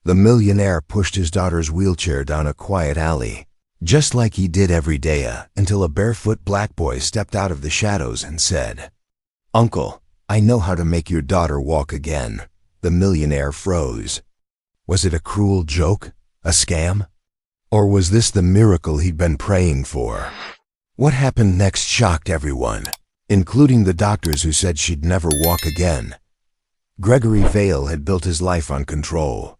The millionaire pushed his daughter's wheelchair down a quiet alley, just like he did every day, until a barefoot black boy stepped out of the shadows and said, "Uncle, I know how to make your daughter walk again." The millionaire froze. Was it a cruel joke? A scam? Or was this the miracle he'd been praying for? What happened next shocked everyone, including the doctors who said she'd never walk again. Gregory Vale had built his life on control.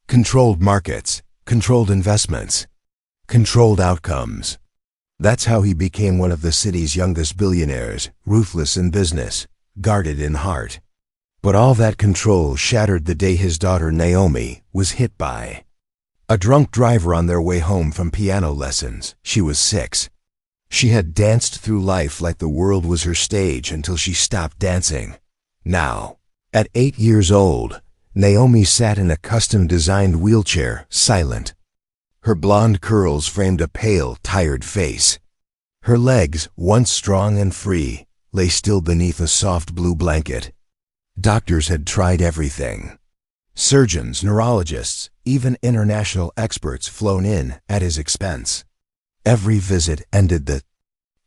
Controlled markets, controlled investments, controlled outcomes. That's how he became one of the city's youngest billionaires, ruthless in business, guarded in heart. But all that control shattered the day his daughter Naomi was hit by a drunk driver on their way home from piano lessons. She was 6. She had danced through life like the world was her stage until she stopped dancing. Now, at 8 years old, Naomi sat in a custom-designed wheelchair, silent. Her blonde curls framed a pale, tired face. Her legs, once strong and free, lay still beneath a soft blue blanket. Doctors had tried everything. Surgeons, neurologists, even international experts flown in at his expense. Every visit ended the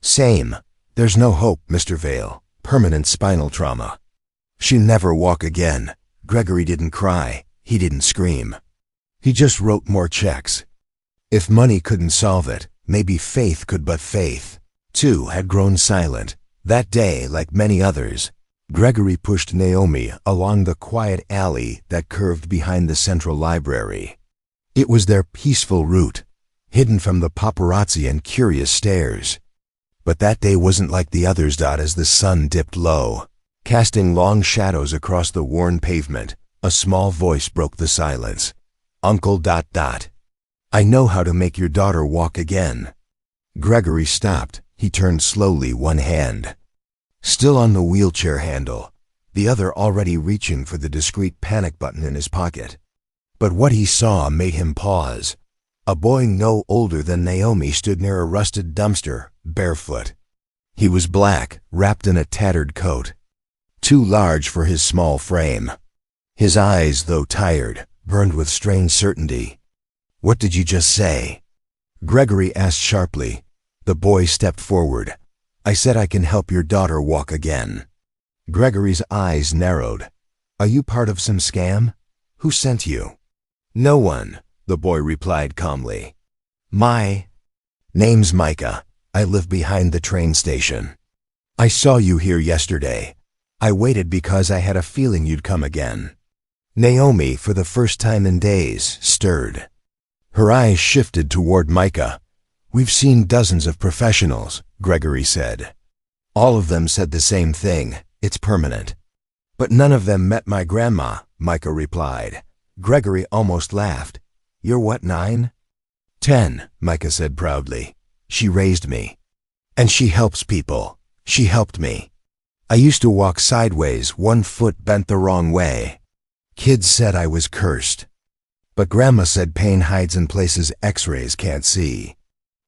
same. "There's no hope, Mr. Vale. Permanent spinal trauma. She'll never walk again." Gregory didn't cry. He didn't scream. He just wrote more checks. If money couldn't solve it, maybe faith could. But faith, too, had grown silent. That day, like many others, Gregory pushed Naomi along the quiet alley that curved behind the central library. It was their peaceful route, hidden from the paparazzi and curious stares. But that day wasn't like the others. As the sun dipped low, casting long shadows across the worn pavement, a small voice broke the silence. "Uncle ... I know how to make your daughter walk again." Gregory stopped. He turned slowly, one hand still on the wheelchair handle, the other already reaching for the discreet panic button in his pocket. But what he saw made him pause. A boy no older than Naomi stood near a rusted dumpster, barefoot. He was black, wrapped in a tattered coat, too large for his small frame. His eyes, though tired, burned with strange certainty. "What did you just say?" Gregory asked sharply. The boy stepped forward. "I said I can help your daughter walk again." Gregory's eyes narrowed. "Are you part of some scam? Who sent you?" "No one," the boy replied calmly. "My name's Micah. I live behind the train station. I saw you here yesterday. I waited because I had a feeling you'd come again." Naomi, for the first time in days, stirred. Her eyes shifted toward Micah. "We've seen dozens of professionals," Gregory said. "All of them said the same thing. It's permanent." "But none of them met my grandma," Micah replied. Gregory almost laughed. "You're what, 9?" "10, Micah said proudly. "She raised me. And she helps people. She helped me. I used to walk sideways, one foot bent the wrong way. Kids said I was cursed. But Grandma said pain hides in places X-rays can't see."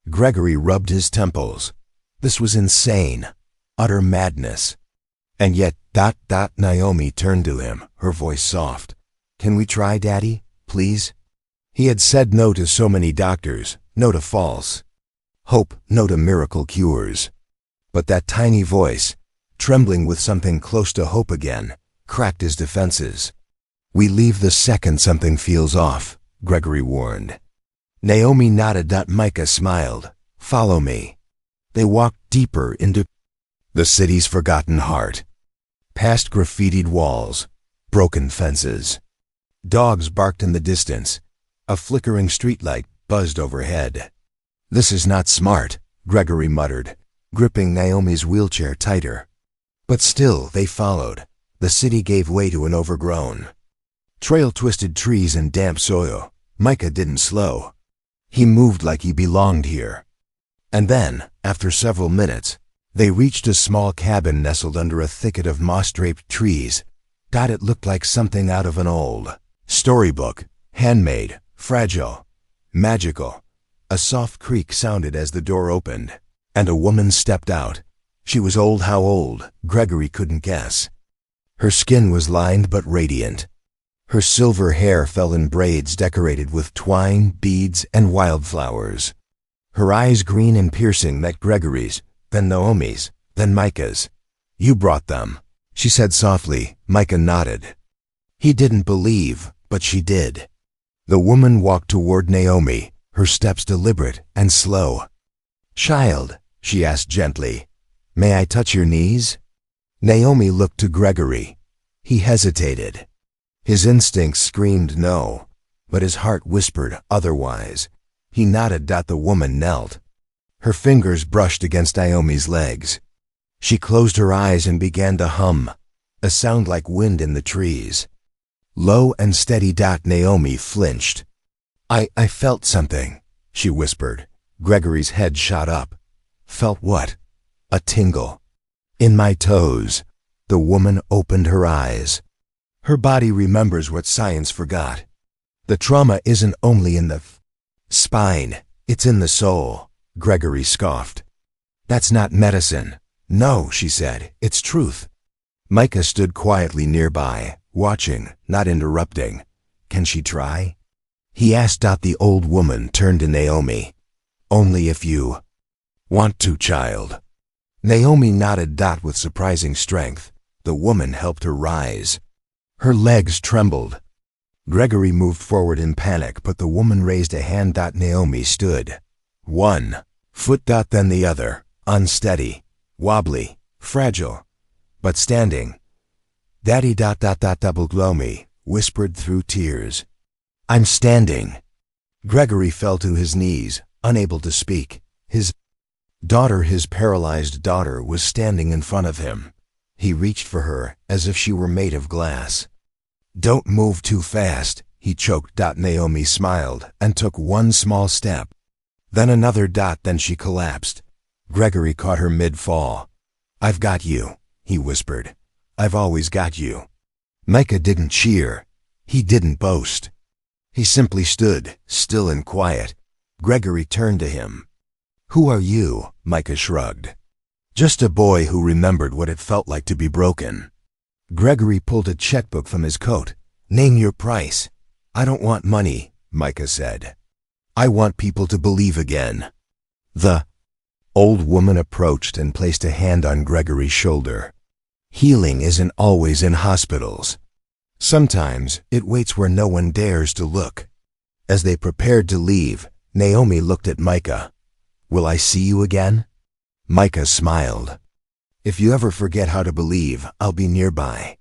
Gregory rubbed his temples. This was insane, utter madness. And yet, Naomi turned to him, her voice soft. "Can we try, Daddy, please?" He had said no to so many doctors, no to false hope, no to miracle cures. But that tiny voice, trembling with something close to hope again, cracked his defenses. "We leave the second something feels off," Gregory warned. Naomi nodded. Micah smiled. "Follow me." They walked deeper into the city's forgotten heart. Past graffitied walls, broken fences. Dogs barked in the distance. A flickering streetlight buzzed overhead. "This is not smart," Gregory muttered, gripping Naomi's wheelchair tighter. But still they followed. The city gave way to an overgrown trail, twisted trees and damp soil. Micah didn't slow. He moved like he belonged here. And then, after several minutes, they reached a small cabin nestled under a thicket of moss-draped trees. It looked like something out of an old storybook, handmade, fragile, magical. A soft creak sounded as the door opened, and a woman stepped out. She was old. How old, Gregory couldn't guess. Her skin was lined but radiant. Her silver hair fell in braids decorated with twine, beads, and wildflowers. Her eyes, green and piercing, met Gregory's, then Naomi's, then Micah's. "You brought them," she said softly. Micah nodded. He didn't believe, but she did. The woman walked toward Naomi, her steps deliberate and slow. "Child," she asked gently, "may I touch your knees?" Naomi looked to Gregory. He hesitated. His instincts screamed no, but his heart whispered otherwise. He nodded. The woman knelt. Her fingers brushed against Naomi's legs. She closed her eyes and began to hum, a sound like wind in the trees. Low and steady. Naomi flinched. I felt something," she whispered. Gregory's head shot up. "Felt what?" "A tingle." "In my toes." The woman opened her eyes. Her body remembers what science forgot. The trauma isn't only in the spine, it's in the soul, Gregory scoffed. "That's not medicine." "No," she said, "it's truth." Micah stood quietly nearby, watching, not interrupting. "Can she try?" he asked. The old woman turned to Naomi. "Only if you want to, child." Naomi nodded. With surprising strength, the woman helped her rise. Her legs trembled. Gregory moved forward in panic, but the woman raised a hand. Naomi stood. One foot. Then the other, unsteady, wobbly, fragile, but standing. "Daddy. Naomi whispered through tears. "I'm standing." Gregory fell to his knees, unable to speak. His daughter, his paralyzed daughter, was standing in front of him. He reached for her as if she were made of glass. "Don't move too fast," he choked. Naomi smiled and took one small step. Then another. Then she collapsed. Gregory caught her mid-fall. "I've got you," he whispered. "I've always got you." Micah didn't cheer. He didn't boast. He simply stood, still and quiet. Gregory turned to him. "Who are you?" Micah shrugged. "Just a boy who remembered what it felt like to be broken." Gregory pulled a checkbook from his coat. "Name your price." "I don't want money," Micah said. "I want people to believe again." The old woman approached and placed a hand on Gregory's shoulder. "Healing isn't always in hospitals. Sometimes it waits where no one dares to look." As they prepared to leave, Naomi looked at Micah. "Will I see you again?" Micah smiled. "If you ever forget how to believe, I'll be nearby."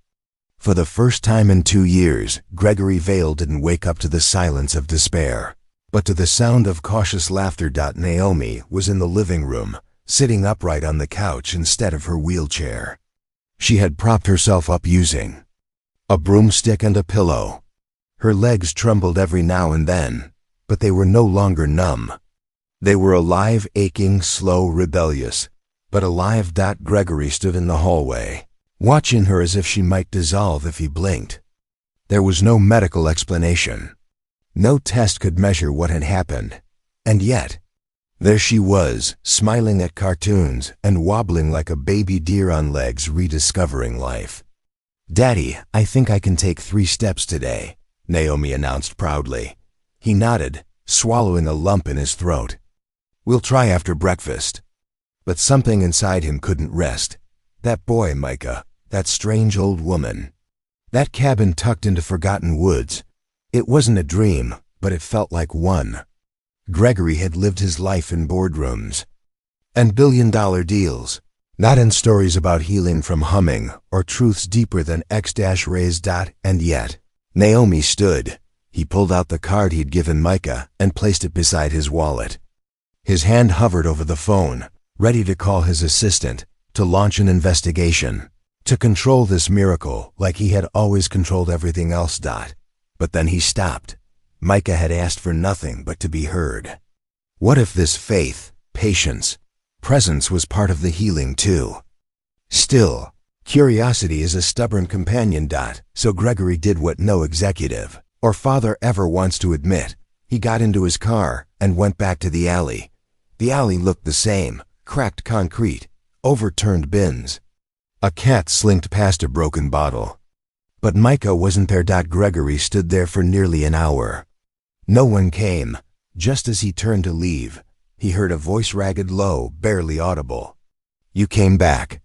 For the first time in 2 years, Gregory Vale didn't wake up to the silence of despair, but to the sound of cautious laughter. Naomi was in the living room, sitting upright on the couch instead of her wheelchair. She had propped herself up using a broomstick and a pillow. Her legs trembled every now and then, but they were no longer numb. They were alive, aching, slow, rebellious, but alive. Gregory stood in the hallway, watching her as if she might dissolve if he blinked. There was no medical explanation. No test could measure what had happened. And yet, there she was, smiling at cartoons and wobbling like a baby deer on legs, rediscovering life. "Daddy, I think I can take 3 steps today," Naomi announced proudly. He nodded, swallowing a lump in his throat. "We'll try after breakfast." But something inside him couldn't rest. That boy, Micah, that strange old woman, that cabin tucked into forgotten woods. It wasn't a dream, but it felt like one. Gregory had lived his life in boardrooms and billion-dollar deals, not in stories about healing from humming or truths deeper than X-rays. And yet, Naomi stood. He pulled out the card he'd given Micah and placed it beside his wallet. His hand hovered over the phone, ready to call his assistant, to launch an investigation, to control this miracle like he had always controlled everything else. But then he stopped. Micah had asked for nothing but to be heard. What if this faith, patience, presence was part of the healing too? Still, curiosity is a stubborn companion. So Gregory did what no executive or father ever wants to admit. He got into his car and went back to the alley. The alley looked the same, cracked concrete, overturned bins. A cat slinked past a broken bottle. But Micah wasn't there. Gregory stood there for nearly an hour. No one came. Just as he turned to leave, he heard a voice, ragged, low, barely audible. "You came back."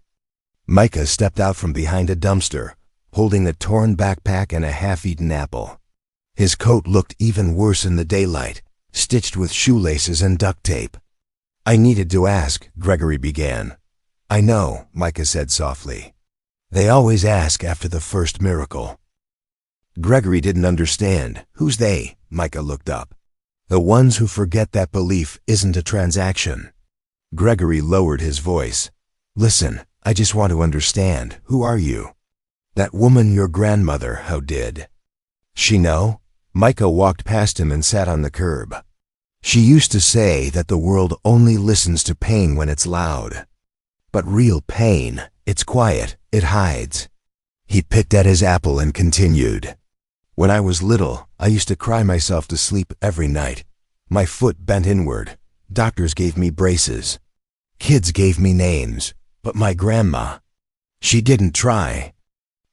Micah stepped out from behind a dumpster, holding a torn backpack and a half-eaten apple. His coat looked even worse in the daylight, stitched with shoelaces and duct tape. "I needed to ask," Gregory began. "I know," Micah said softly. "They always ask after the first miracle." Gregory didn't understand. "Who's they?" Micah looked up. "The ones who forget that belief isn't a transaction." Gregory lowered his voice. "Listen, I just want to understand. Who are you?" "That woman, your grandmother, how did she know?" Micah walked past him and sat on the curb. "She used to say that the world only listens to pain when it's loud. But real pain, it's quiet, it hides." He picked at his apple and continued. "When I was little, I used to cry myself to sleep every night. My foot bent inward. Doctors gave me braces. Kids gave me names. But my grandma, she didn't try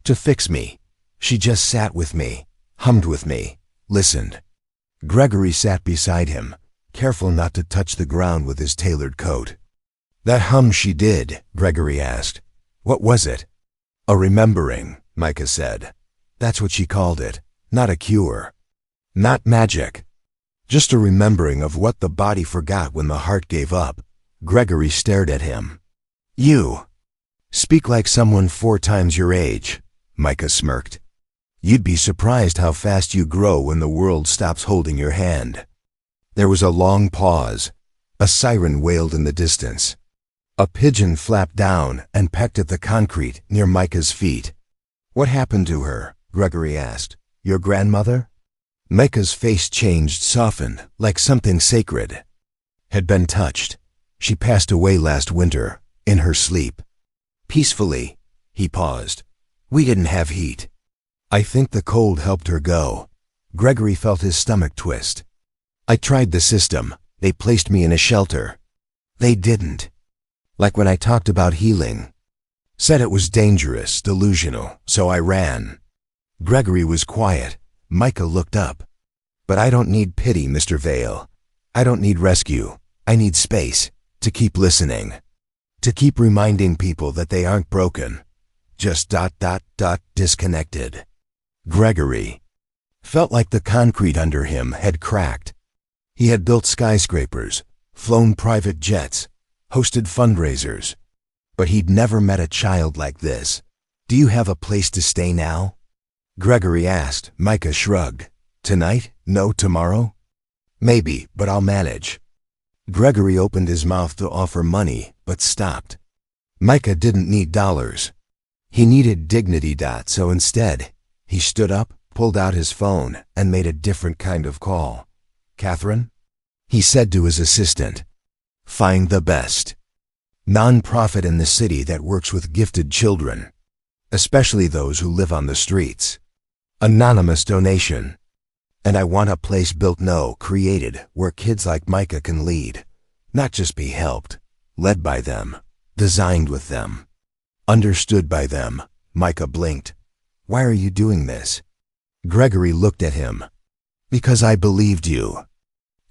to fix me. She just sat with me, hummed with me, listened." Gregory sat beside him, careful not to touch the ground with his tailored coat. "That hum she did," Gregory asked. "What was it?" "A remembering," Micah said. "That's what she called it. Not a cure. Not magic. Just a remembering of what the body forgot when the heart gave up." Gregory stared at him. "You speak like someone 4 times your age," Micah smirked. "You'd be surprised how fast you grow when the world stops holding your hand." There was a long pause. A siren wailed in the distance. A pigeon flapped down and pecked at the concrete near Micah's feet. "What happened to her?" Gregory asked. "Your grandmother?" Micah's face changed, softened, like something sacred had been touched. "She passed away last winter, in her sleep. Peacefully." He paused. "We didn't have heat. I think the cold helped her go." Gregory felt his stomach twist. "I tried the system. They placed me in a shelter. They didn't. Like when I talked about healing. Said it was dangerous, delusional, so I ran." Gregory was quiet. Micah looked up. "But I don't need pity, Mr. Vale. I don't need rescue. I need space to keep listening. To keep reminding people that they aren't broken. Just ... disconnected." Gregory felt like the concrete under him had cracked. He had built skyscrapers, flown private jets, hosted fundraisers. But he'd never met a child like this. "Do you have a place to stay now?" Gregory asked. Micah shrugged. "Tonight? No, tomorrow?" "Maybe, but I'll manage." Gregory opened his mouth to offer money, but stopped. Micah didn't need dollars. He needed dignity. So instead, he stood up, pulled out his phone, and made a different kind of call. "Catherine?" he said to his assistant. "Find the best nonprofit in the city that works with gifted children, especially those who live on the streets. Anonymous donation. And I want a place built, no, created, where kids like Micah can lead. Not just be helped. Led by them. Designed with them. Understood by them." Micah blinked. "Why are you doing this?" Gregory looked at him. "Because I believed you.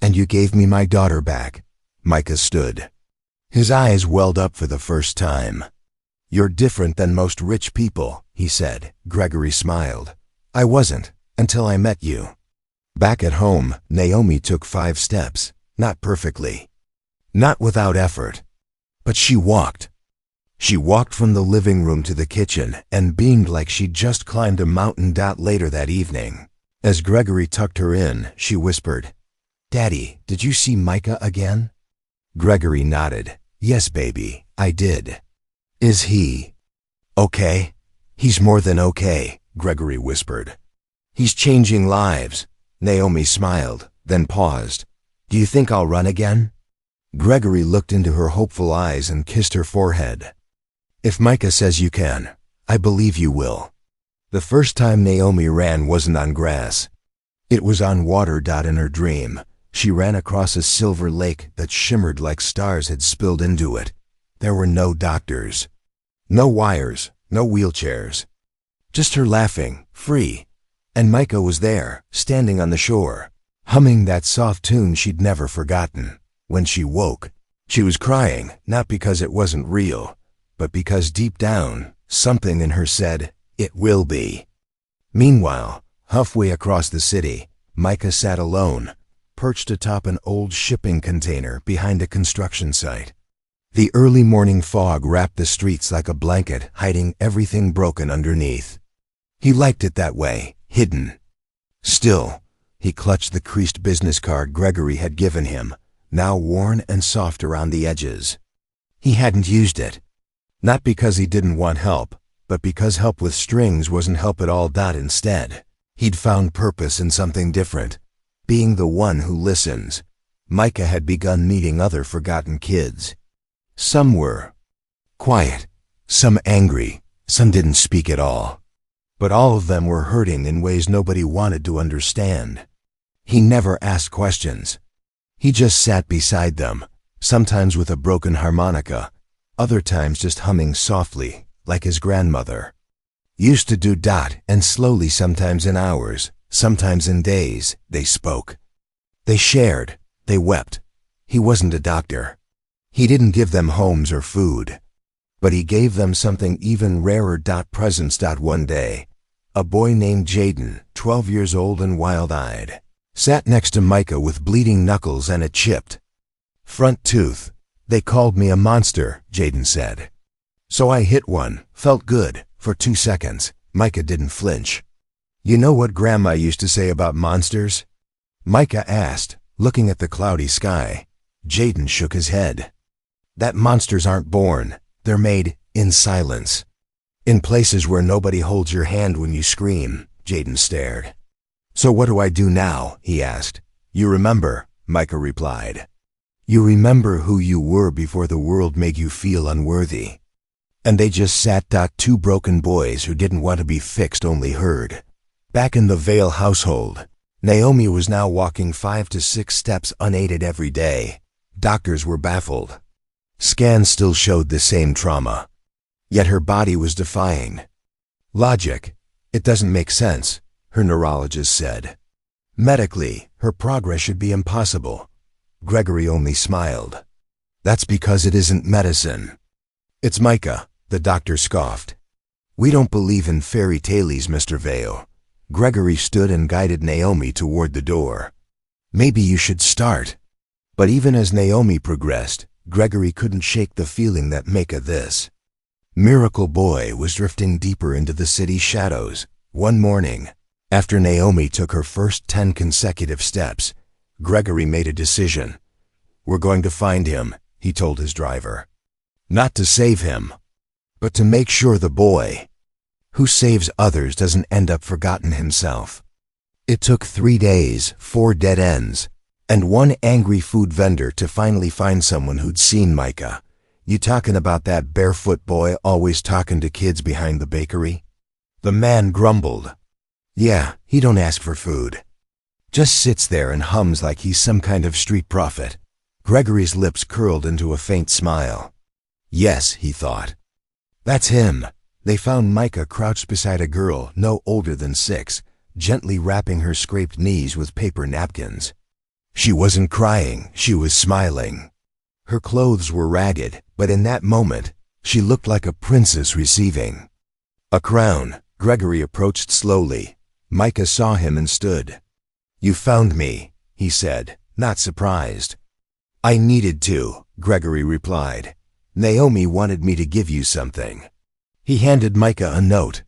And you gave me my daughter back." Micah stood. His eyes welled up for the first time. "You're different than most rich people," he said. Gregory smiled. "I wasn't, until I met you." Back at home, Naomi took 5 steps. Not perfectly. Not without effort. But she walked. She walked from the living room to the kitchen and beamed like she'd just climbed a mountain. Later that evening, as Gregory tucked her in, she whispered, "Daddy, did you see Micah again?" Gregory nodded. "Yes, baby, I did." "Is he okay?" "He's more than okay," Gregory whispered. "He's changing lives." Naomi smiled, then paused. "Do you think I'll run again?" Gregory looked into her hopeful eyes and kissed her forehead. "If Micah says you can, I believe you will." The first time Naomi ran wasn't on grass. It was on water. In her dream, she ran across a silver lake that shimmered like stars had spilled into it. There were no doctors. No wires, no wheelchairs. Just her laughing, free. And Micah was there, standing on the shore, humming that soft tune she'd never forgotten. When she woke, she was crying, not because it wasn't real, but because deep down, something in her said, "It will be." Meanwhile, halfway across the city, Micah sat alone, perched atop an old shipping container behind a construction site. The early morning fog wrapped the streets like a blanket, hiding everything broken underneath. He liked it that way, hidden. Still, he clutched the creased business card Gregory had given him, now worn and soft around the edges. He hadn't used it. Not because he didn't want help, but because help with strings wasn't help at all. Instead, he'd found purpose in something different, being the one who listens. Micah had begun meeting other forgotten kids. Some were quiet, some angry, some didn't speak at all. But all of them were hurting in ways nobody wanted to understand. He never asked questions. He just sat beside them, sometimes with a broken harmonica, other times just humming softly, like his grandmother. Used to do. And slowly, sometimes in hours, sometimes in days, they spoke. They shared, they wept. He wasn't a doctor. He didn't give them homes or food. But he gave them something even rarer. Presence. One day, a boy named Jaden, 12 years old and wild-eyed, sat next to Micah with bleeding knuckles and a chipped front tooth. "They called me a monster," Jaden said. "So I hit one, felt good, for 2 seconds." Micah didn't flinch. "You know what Grandma used to say about monsters?" Micah asked, looking at the cloudy sky. Jaden shook his head. "That monsters aren't born, they're made in silence. In places where nobody holds your hand when you scream." Jaden stared. "So what do I do now?" he asked. "You remember," Micah replied. "You remember who you were before the world made you feel unworthy." And they just sat. Two broken boys who didn't want to be fixed, only heard. Back in the Vale household, Naomi was now walking 5 to 6 steps unaided every day. Doctors were baffled. Scans still showed the same trauma. Yet her body was defying logic. "It doesn't make sense," her neurologist said. "Medically, her progress should be impossible." Gregory only smiled. "That's because it isn't medicine." "It's Micah," the doctor scoffed. "We don't believe in fairy tales, Mr. Vale." Gregory stood and guided Naomi toward the door. "Maybe you should start." But even as Naomi progressed, Gregory couldn't shake the feeling that Micah, this miracle boy, was drifting deeper into the city's shadows. One morning, after Naomi took her first 10 consecutive steps, Gregory made a decision. "We're going to find him," he told his driver. "Not to save him, but to make sure the boy who saves others doesn't end up forgotten himself." It took 3 days, 4 dead ends, and 1 angry food vendor to finally find someone who'd seen Micah. "You talking about that barefoot boy always talking to kids behind the bakery?" The man grumbled. "Yeah, he don't ask for food. Just sits there and hums like he's some kind of street prophet." Gregory's lips curled into a faint smile. Yes, he thought. That's him. They found Micah crouched beside a girl no older than 6, gently wrapping her scraped knees with paper napkins. She wasn't crying, she was smiling. Her clothes were ragged, but in that moment, she looked like a princess receiving a crown. Gregory approached slowly. Micah saw him and stood. "You found me," he said, not surprised. "I needed to," Gregory replied. "Naomi wanted me to give you something." He handed Micah a note.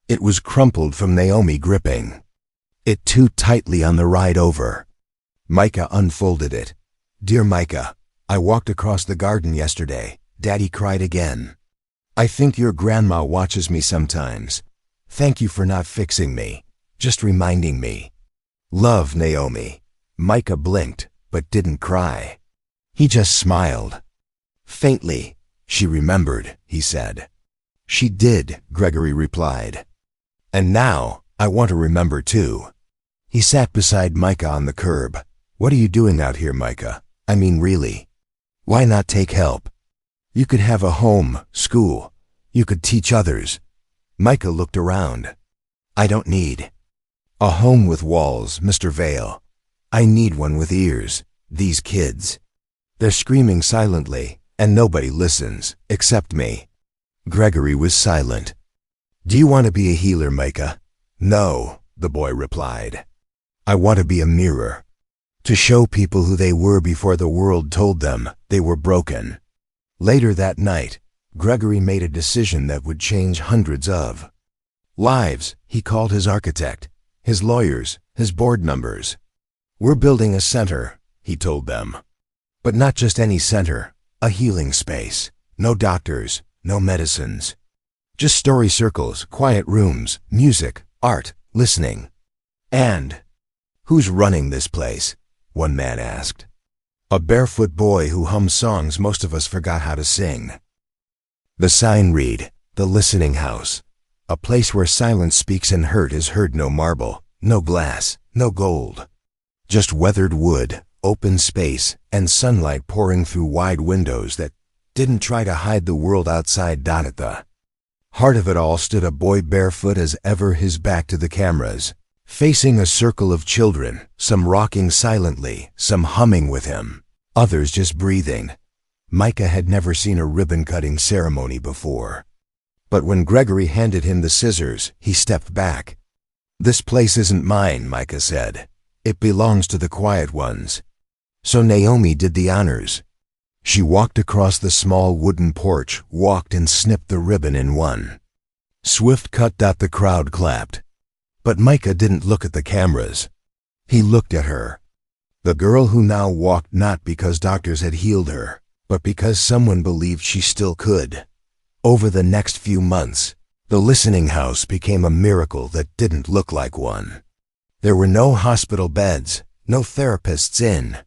It was crumpled from Naomi, gripping it too tightly on the ride over. Micah unfolded it. "Dear Micah, I walked across the garden yesterday. Daddy cried again. I think your grandma watches me sometimes. Thank you for not fixing me, just reminding me. Love, Naomi." Micah blinked, but didn't cry. He just smiled. Faintly. "She remembered," he said. "She did," Gregory replied. "And now, I want to remember too." He sat beside Micah on the curb. "What are you doing out here, Micah? I mean, really. Why not take help? You could have a home, school. You could teach others. Micah looked around. I don't need a home with walls, Mr. Vale. I need one with ears. These kids. They're screaming silently, and nobody listens, except me. Gregory was silent. Do you want to be a healer, Micah? No, the boy replied. I want to be a mirror. To show people who they were before the world told them they were broken. Later that night, Gregory made a decision that would change hundreds of lives. He called his architect, his lawyers, his board members. We're building a center, he told them. But not just any center, a healing space. No doctors, no medicines. Just story circles, quiet rooms, music, art, listening. And who's running this place? One man asked. A barefoot boy who hums songs most of us forgot how to sing. The sign read, The Listening House. A place where silence speaks and hurt is heard. No marble, no glass, no gold. Just weathered wood, open space, and sunlight pouring through wide windows that didn't try to hide the world outside. At the heart of it all stood a boy barefoot as ever, his back to the cameras, facing a circle of children, some rocking silently, some humming with him, others just breathing. Micah had never seen a ribbon-cutting ceremony before. But when Gregory handed him the scissors, he stepped back. This place isn't mine, Micah said. It belongs to the quiet ones. So Naomi did the honors. She walked across the small wooden porch, walked and snipped the ribbon in one swift cut. The crowd clapped. But Micah didn't look at the cameras. He looked at her. The girl who now walked not because doctors had healed her, but because someone believed she still could. Over the next few months, the listening house became a miracle that didn't look like one. There were no hospital beds, no therapists in.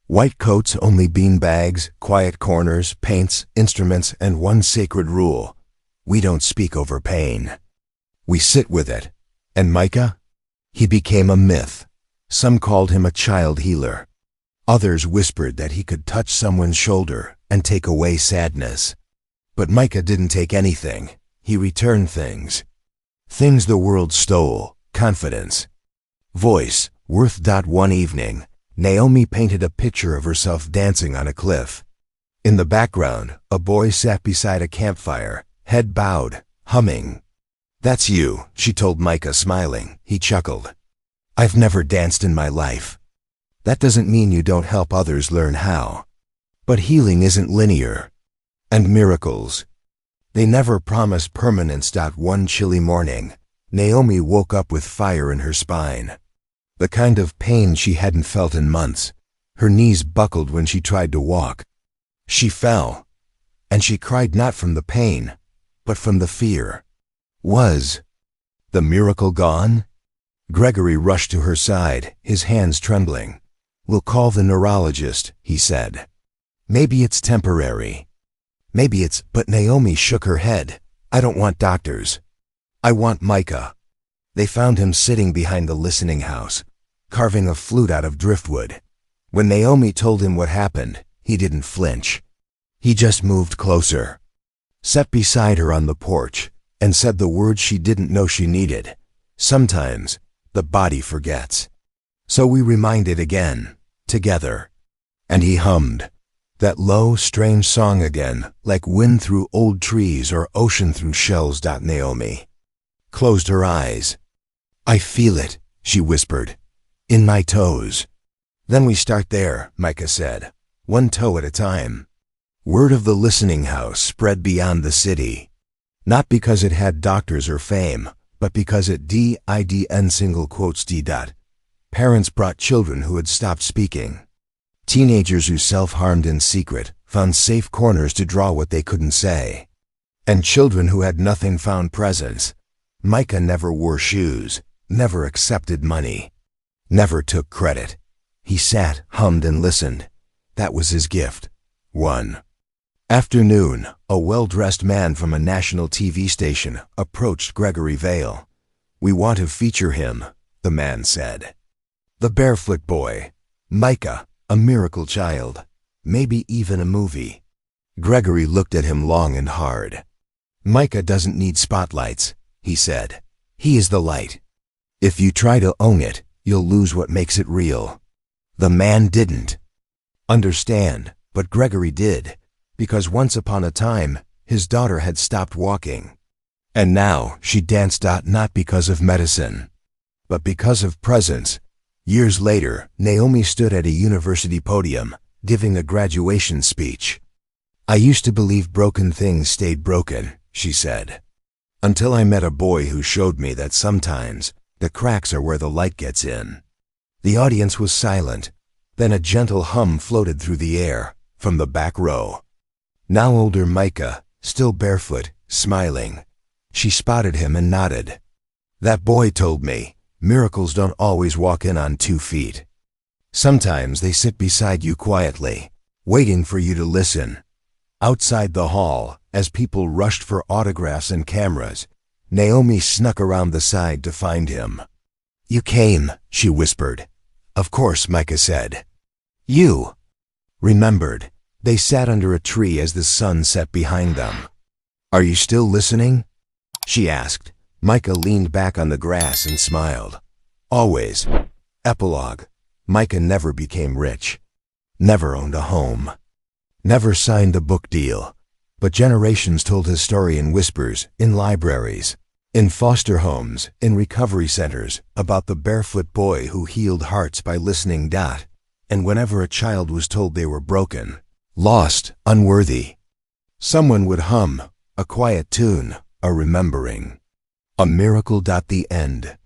White coats, only bean bags, quiet corners, paints, instruments, and one sacred rule. We don't speak over pain. We sit with it. And Micah? He became a myth. Some called him a child healer. Others whispered that he could touch someone's shoulder and take away sadness. But Micah didn't take anything. He returned things. Things the world stole. Confidence. Voice, worth. One evening, Naomi painted a picture of herself dancing on a cliff. In the background, a boy sat beside a campfire, head bowed, humming. That's you, she told Micah, smiling. He chuckled. I've never danced in my life. That doesn't mean you don't help others learn how. But healing isn't linear. And miracles, they never promise permanence. One chilly morning, Naomi woke up with fire in her spine. The kind of pain she hadn't felt in months. Her knees buckled when she tried to walk. She fell, and she cried not from the pain, but from the fear. Was the miracle gone? Gregory rushed to her side, his hands trembling. We'll call the neurologist, he said. Maybe it's temporary. Maybe it's, but Naomi shook her head. I don't want doctors. I want Micah. They found him sitting behind the listening house, carving a flute out of driftwood. When Naomi told him what happened, he didn't flinch. He just moved closer, sat beside her on the porch, and said the words she didn't know she needed. Sometimes the body forgets. So we reminded again, together. And he hummed that low, strange song again, like wind through old trees or ocean through shells. Naomi closed her eyes. I feel it, she whispered, in my toes. Then we start there, Micah said, one toe at a time. Word of the listening house spread beyond the city. Not because it had doctors or fame, but because it didn single quotes d. Parents brought children who had stopped speaking. Teenagers who self-harmed in secret found safe corners to draw what they couldn't say. And children who had nothing found presents. Micah never wore shoes, never accepted money, never took credit. He sat, hummed, and listened. That was his gift. One afternoon, a well-dressed man from a national TV station approached Gregory Vale. We want to feature him, the man said. The barefoot boy, Micah, a miracle child, maybe even a movie. Gregory looked at him long and hard. Micah doesn't need spotlights. he said. He is the light. If you try to own it, you'll lose what makes it real. The man didn't understand, but Gregory did, because once upon a time, his daughter had stopped walking. And now she danced not because of medicine, but because of presence. Years later, Naomi stood at a university podium, giving a graduation speech. I used to believe broken things stayed broken, she said, until I met a boy who showed me that sometimes the cracks are where the light gets in. The audience was silent. Then a gentle hum floated through the air from the back row. Now older Micah, still barefoot, smiling. She spotted him and nodded. That boy told me, miracles don't always walk in on 2 feet. Sometimes they sit beside you quietly, waiting for you to listen. Outside the hall, as people rushed for autographs and cameras, Naomi snuck around the side to find him. You came, she whispered. Of course, Micah said. You remembered. They sat under a tree as the sun set behind them. Are you still listening? She asked. Micah leaned back on the grass and smiled. Always. Epilogue. Micah never became rich. Never owned a home. Never signed a book deal. But generations told his story in whispers, in libraries, in foster homes, in recovery centers, about the barefoot boy who healed hearts by listening. And whenever a child was told they were broken, lost, unworthy, someone would hum a quiet tune, a remembering. A miracle. The end.